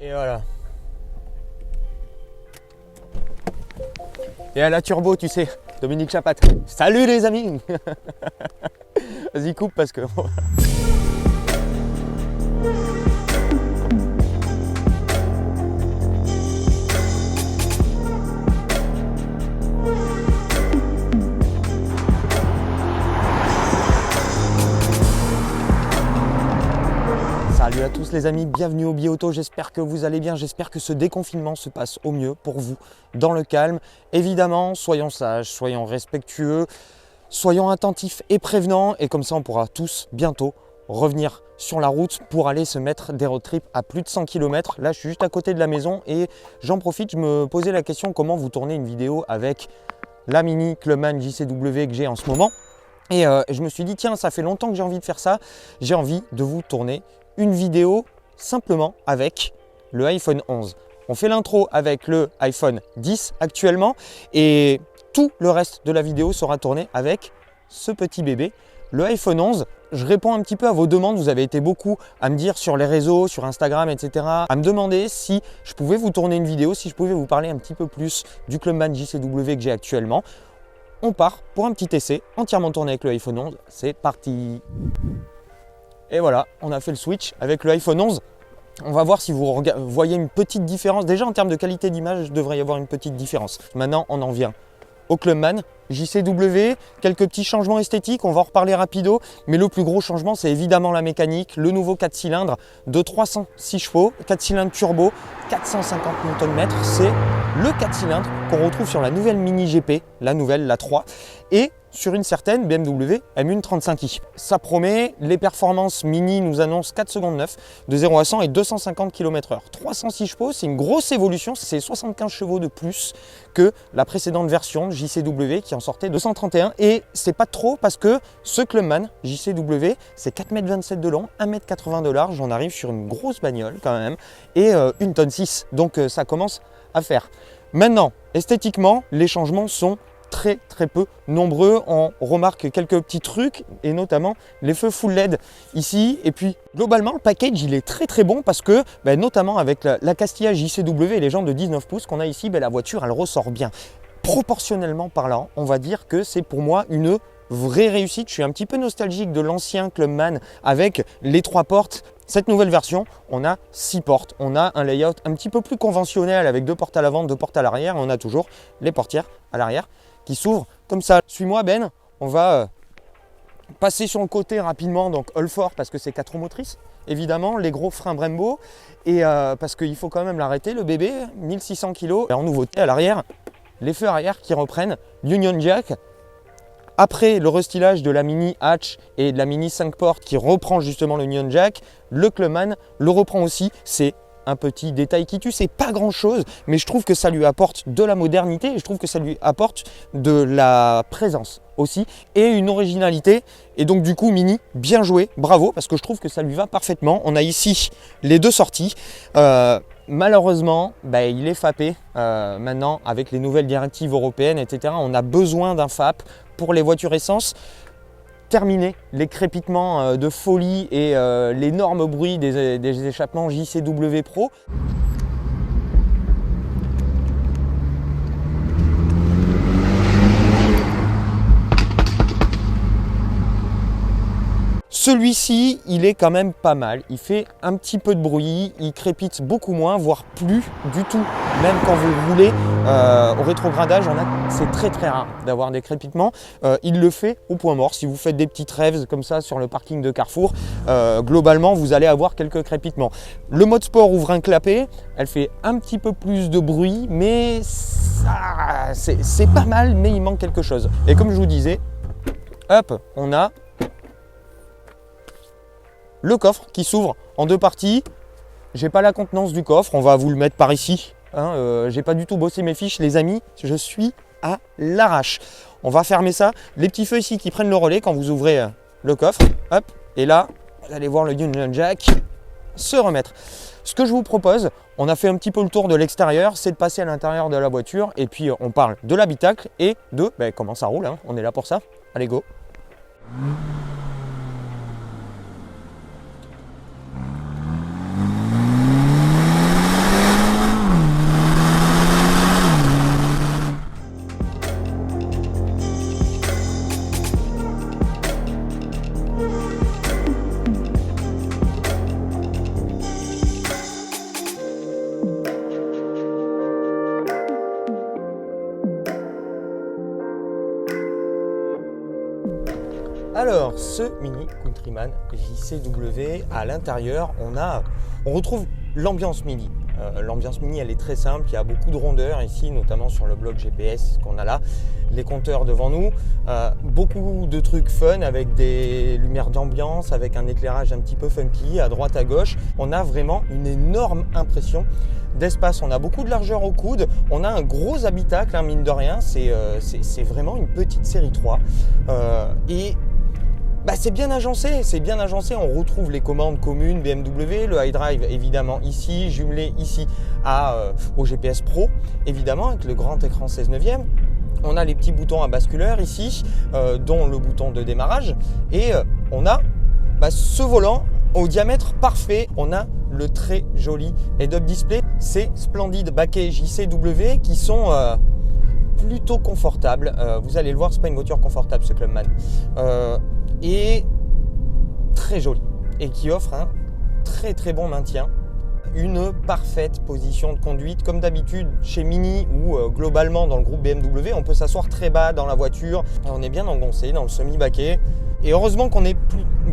Et voilà. Et à la turbo, tu sais, Dominique Chapat. Salut les amis. Vas-y, coupe parce que... Salut à tous les amis, bienvenue au Biauto, j'espère que vous allez bien, j'espère que ce déconfinement se passe au mieux pour vous, dans le calme. Évidemment, soyons sages, soyons respectueux, soyons attentifs et prévenants, et comme ça on pourra tous bientôt revenir sur la route pour aller se mettre des road trips à plus de 100 km. Là je suis juste à côté de la maison et j'en profite, je me posais la question comment vous tournez une vidéo avec la Mini Clubman JCW que j'ai en ce moment. Et je me suis dit tiens, ça fait longtemps que j'ai envie de faire ça, j'ai envie de vous tourner une vidéo simplement avec le iPhone 11. On fait l'intro avec le iPhone 10 actuellement et tout le reste de la vidéo sera tourné avec ce petit bébé, le iPhone 11. Je réponds un petit peu à vos demandes, vous avez été beaucoup à me dire sur les réseaux, sur Instagram, etc. à me demander si je pouvais vous tourner une vidéo, si je pouvais vous parler un petit peu plus du Clubman JCW que j'ai actuellement. On part pour un petit essai entièrement tourné avec le iPhone 11, c'est parti! Et voilà, on a fait le switch avec le iPhone 11. On va voir si vous voyez une petite différence. Déjà en termes de qualité d'image, il devrait y avoir une petite différence. Maintenant, on en vient au Clubman JCW. Quelques petits changements esthétiques, on va en reparler rapido. Mais le plus gros changement, c'est évidemment la mécanique. Le nouveau 4 cylindres de 306 chevaux, 4 cylindres turbo, 450 Nm. C'est le 4 cylindres qu'on retrouve sur la nouvelle Mini GP, la nouvelle, la 3. Et sur une certaine BMW M1 35i. Ça promet, les performances Mini nous annoncent 4 secondes 9 de 0 à 100 et 250 km/h. 306 chevaux, c'est une grosse évolution, c'est 75 chevaux de plus que la précédente version de JCW qui en sortait 231. Et c'est pas trop parce que ce Clubman JCW, c'est 4,27 m de long, 1,80 m de large, on arrive sur une grosse bagnole quand même, et 1,6 tonne. Donc ça commence à faire. Maintenant, esthétiquement, les changements sont très peu nombreux. On remarque quelques petits trucs et notamment les feux full LED ici. Et puis globalement le package il est très bon parce que notamment avec la Castilla JCW et les jantes de 19 pouces qu'on a ici, la voiture elle ressort bien. Proportionnellement parlant, on va dire que c'est pour moi une vraie réussite. Je suis un petit peu nostalgique de l'ancien Clubman avec les 3 portes. Cette nouvelle version, on a 6 portes. On a un layout un petit peu plus conventionnel avec 2 portes à l'avant, 2 portes à l'arrière. On a toujours les portières à l'arrière qui s'ouvre comme ça. Suis-moi Ben, on va passer sur le côté rapidement, donc all 4 parce que c'est 4 roues motrices, évidemment, les gros freins Brembo, et parce qu'il faut quand même l'arrêter, le bébé, 1600 kg. Et en nouveauté à l'arrière, les feux arrière qui reprennent l'Union Jack. Après le restylage de la Mini Hatch et de la Mini 5 portes qui reprend justement l'Union Jack, le Clubman le reprend aussi. C'est un petit détail qui tue, c'est pas grand chose, mais je trouve que ça lui apporte de la modernité et je trouve que ça lui apporte de la présence aussi et une originalité. Et donc du coup Mini, bien joué, bravo, parce que je trouve que ça lui va parfaitement. On a ici les 2 sorties. Malheureusement, il est FAPé maintenant avec les nouvelles directives européennes, etc. On a besoin d'un FAP pour les voitures essence. Terminer les crépitements de folie et l'énorme bruit des échappements JCW Pro. Celui-ci, il est quand même pas mal. Il fait un petit peu de bruit, il crépite beaucoup moins, voire plus du tout. Même quand vous roulez au rétrogradage, c'est très rare d'avoir des crépitements. Il le fait au point mort. Si vous faites des petites rêves comme ça sur le parking de Carrefour, globalement, vous allez avoir quelques crépitements. Le mode sport ouvre un clapet, elle fait un petit peu plus de bruit, mais c'est pas mal, mais il manque quelque chose. Et comme je vous disais, hop, on a le coffre qui s'ouvre en 2 parties. J'ai pas la contenance du coffre, on va vous le mettre par ici. J'ai pas du tout bossé mes fiches les amis, je suis à l'arrache. On va fermer ça. Les petits feux ici qui prennent le relais quand vous ouvrez le coffre. Hop, et là, vous allez voir le Union Jack se remettre. Ce que je vous propose, on a fait un petit peu le tour de l'extérieur, c'est de passer à l'intérieur de la voiture et puis on parle de l'habitacle et de comment ça roule, on est là pour ça. Allez go. Alors, ce Mini Countryman JCW, à l'intérieur, on retrouve l'ambiance Mini. L'ambiance Mini, elle est très simple, il y a beaucoup de rondeurs ici, notamment sur le bloc GPS qu'on a là, les compteurs devant nous, beaucoup de trucs fun avec des lumières d'ambiance, avec un éclairage un petit peu funky à droite à gauche. On a vraiment une énorme impression d'espace, on a beaucoup de largeur au coude, on a un gros habitacle, hein, mine de rien, c'est vraiment une petite série 3 et c'est bien agencé, on retrouve les commandes communes BMW, le iDrive évidemment ici, jumelé ici au GPS Pro, évidemment avec le grand écran 16/9. On a les petits boutons à basculeur ici, dont le bouton de démarrage, et on a ce volant au diamètre parfait. On a le très joli head-up display, ces splendides baquets JCW qui sont plutôt confortables. Vous allez le voir, c'est pas une voiture confortable ce Clubman. Et très joli et qui offre un très très bon maintien, une parfaite position de conduite comme d'habitude chez Mini ou globalement dans le groupe BMW. On peut s'asseoir très bas dans la voiture et on est bien engoncé dans le semi-baquet, et heureusement qu'on est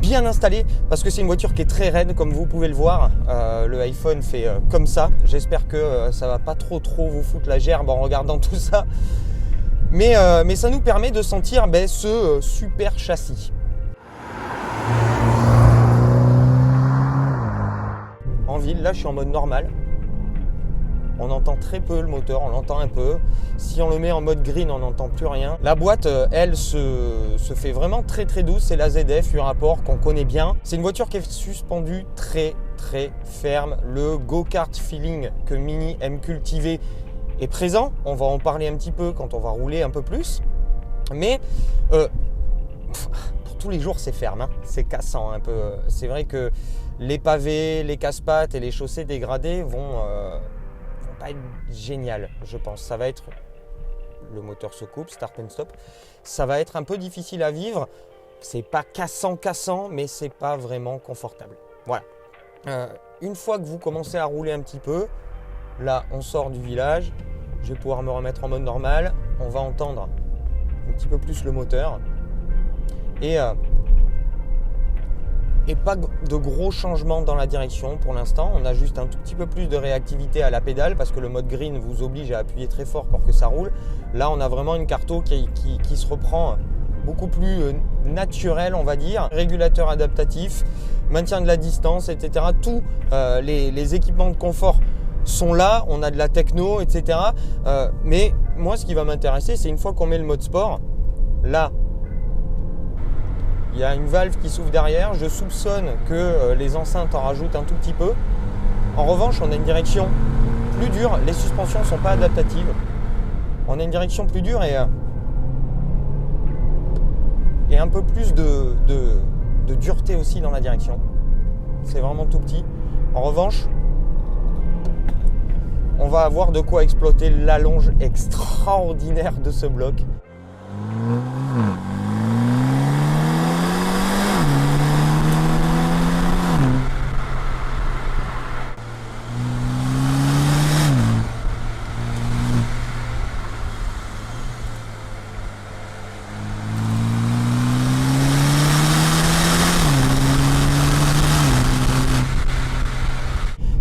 bien installé parce que c'est une voiture qui est très raide comme vous pouvez le voir. Le iPhone fait comme ça, j'espère que ça va pas trop vous foutre la gerbe en regardant tout ça, mais ça nous permet de sentir ce super châssis. En ville, là je suis en mode normal, on entend très peu le moteur, on l'entend un peu. Si on le met en mode green, on n'entend plus rien. La boîte, elle, se fait vraiment très douce, c'est la ZF U-Rapport qu'on connaît bien. C'est une voiture qui est suspendue très ferme. Le go-kart feeling que Mini aime cultiver est présent, on va en parler un petit peu quand on va rouler un peu plus, mais pour tous les jours c'est ferme, hein. C'est cassant un peu. C'est vrai que les pavés, les casse-pattes et les chaussées dégradées vont pas être géniales, je pense. Ça va être, le moteur se coupe, start and stop, ça va être un peu difficile à vivre. C'est pas cassant, mais c'est pas vraiment confortable. Voilà. Une fois que vous commencez à rouler un petit peu, là on sort du village, je vais pouvoir me remettre en mode normal, on va entendre un petit peu plus le moteur et pas de gros changements dans la direction pour l'instant. On a juste un tout petit peu plus de réactivité à la pédale parce que le mode green vous oblige à appuyer très fort pour que ça roule. Là on a vraiment une carto qui se reprend beaucoup plus naturel, on va dire. Régulateur adaptatif, maintien de la distance, etc. Tous les équipements de confort sont là, on a de la techno, etc. Mais moi ce qui va m'intéresser, c'est une fois qu'on met le mode sport, là il y a une valve qui s'ouvre derrière, je soupçonne que les enceintes en rajoutent un tout petit peu. En revanche, on a une direction plus dure, les suspensions ne sont pas adaptatives. On a une direction plus dure et un peu plus de dureté aussi dans la direction. C'est vraiment tout petit. En revanche, on va avoir de quoi exploiter l'allonge extraordinaire de ce bloc.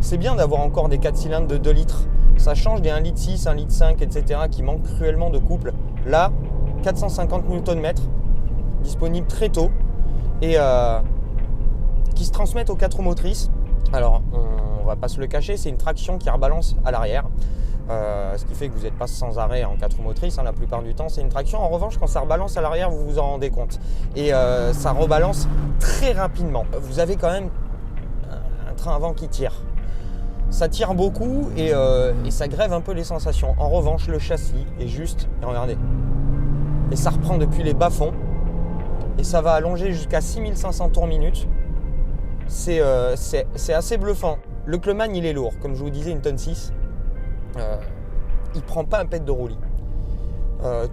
C'est bien d'avoir encore des 4 cylindres de 2 litres. Ça change des 1,6 litre, 1,5 litre, etc. qui manquent cruellement de couple. Là, 450 Nm, disponible très tôt et qui se transmettent aux 4 roues motrices. Alors, on va pas se le cacher, c'est une traction qui rebalance à l'arrière. Ce qui fait que vous n'êtes pas sans arrêt en 4 roues motrices, hein, la plupart du temps c'est une traction. En revanche, quand ça rebalance à l'arrière, vous vous en rendez compte. Et ça rebalance très rapidement. Vous avez quand même un train avant qui tire. Ça tire beaucoup et ça grève un peu les sensations. En revanche, le châssis est juste, et regardez, et ça reprend depuis les bas-fonds et ça va allonger jusqu'à 6500 tours minute. C'est assez bluffant. Le Clubman, il est lourd, comme je vous disais, 1,6 tonne. Il prend pas un pet de roulis.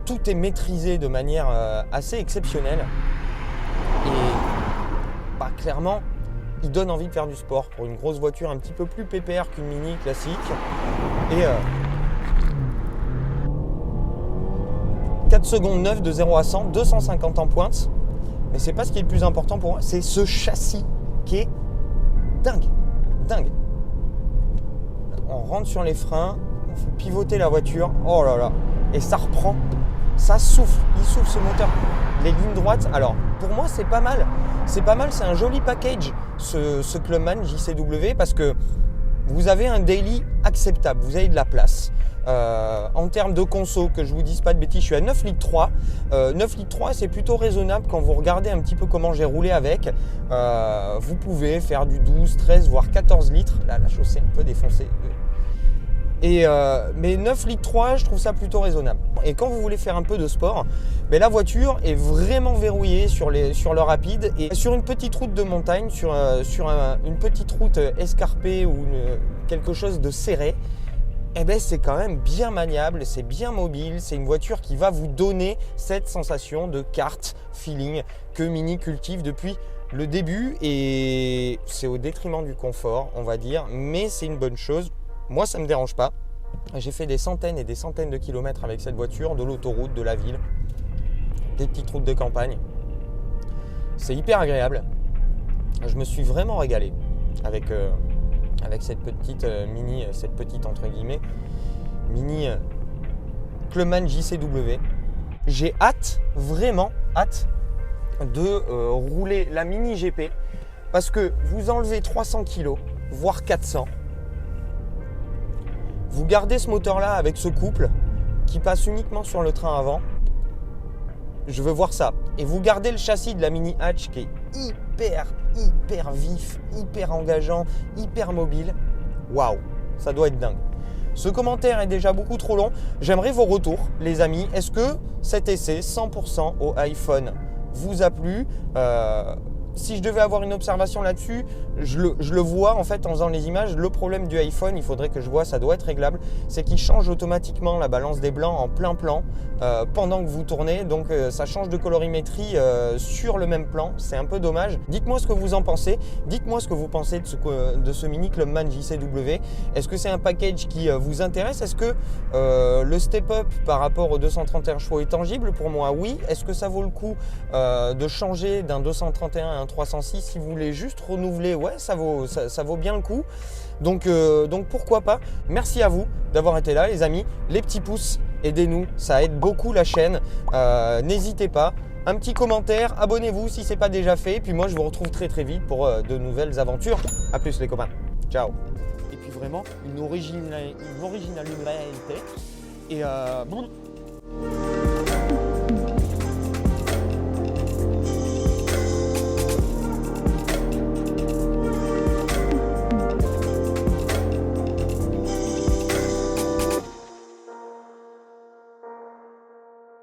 Tout est maîtrisé de manière assez exceptionnelle et clairement, il donne envie de faire du sport pour une grosse voiture un petit peu plus pépère qu'une Mini classique. Et 4 secondes 9 de 0 à 100, 250 en pointe. mais c'est pas ce qui est le plus important pour moi, c'est ce châssis qui est dingue. On rentre sur les freins, on fait pivoter la voiture, oh là là, et ça reprend, ça souffle, il souffle ce moteur. Les lignes droites, alors pour moi c'est pas mal, c'est un joli package ce Clubman JCW parce que vous avez un daily acceptable, vous avez de la place. En termes de conso, que je vous dise pas de bêtises, je suis à 9 litres 3. 9 litres 3, c'est plutôt raisonnable quand vous regardez un petit peu comment j'ai roulé avec. Vous pouvez faire du 12, 13, voire 14 litres. Là, la chaussée est un peu défoncée. Mais 9 litres 3, je trouve ça plutôt raisonnable. Et quand vous voulez faire un peu de sport, la voiture est vraiment verrouillée sur le rapide. Et sur une petite route de montagne, sur une petite route escarpée ou quelque chose de serré, c'est quand même bien maniable, c'est bien mobile, c'est une voiture qui va vous donner cette sensation de kart feeling que Mini cultive depuis le début et c'est au détriment du confort, on va dire, mais c'est une bonne chose. Moi, ça ne me dérange pas. J'ai fait des centaines et des centaines de kilomètres avec cette voiture, de l'autoroute, de la ville, des petites routes de campagne. C'est hyper agréable. Je me suis vraiment régalé avec cette petite entre guillemets, Mini Clubman JCW. J'ai vraiment hâte de rouler la Mini GP parce que vous enlevez 300 kg, voire 400. Vous gardez ce moteur-là avec ce couple qui passe uniquement sur le train avant. Je veux voir ça. Et vous gardez le châssis de la Mini Hatch qui est hyper vif, hyper engageant, hyper mobile. Waouh, ça doit être dingue. Ce commentaire est déjà beaucoup trop long. J'aimerais vos retours, les amis. Est-ce que cet essai 100% au iPhone vous a plu ? Si je devais avoir une observation là-dessus, je le vois en fait en faisant les images. Le problème du iPhone, il faudrait que je vois, ça doit être réglable, c'est qu'il change automatiquement la balance des blancs en plein plan pendant que vous tournez. Donc ça change de colorimétrie sur le même plan. C'est un peu dommage. Dites-moi ce que vous en pensez. Dites-moi ce que vous pensez de ce Mini Clubman JCW. Est-ce que c'est un package qui vous intéresse ? Est-ce que le step-up par rapport au 231 chevaux est tangible ? Pour moi, oui. Est-ce que ça vaut le coup de changer d'un 231 à un 306 si vous voulez juste renouveler? Ouais, ça vaut bien le coup. Donc pourquoi pas. Merci à vous d'avoir été là, les amis. Les petits pouces, aidez-nous, ça aide beaucoup la chaîne. N'hésitez pas. Un petit commentaire, abonnez-vous si ce n'est pas déjà fait. Et puis moi, je vous retrouve très très vite pour de nouvelles aventures. A plus les copains. Ciao. Et puis vraiment, une originalité. Et bon.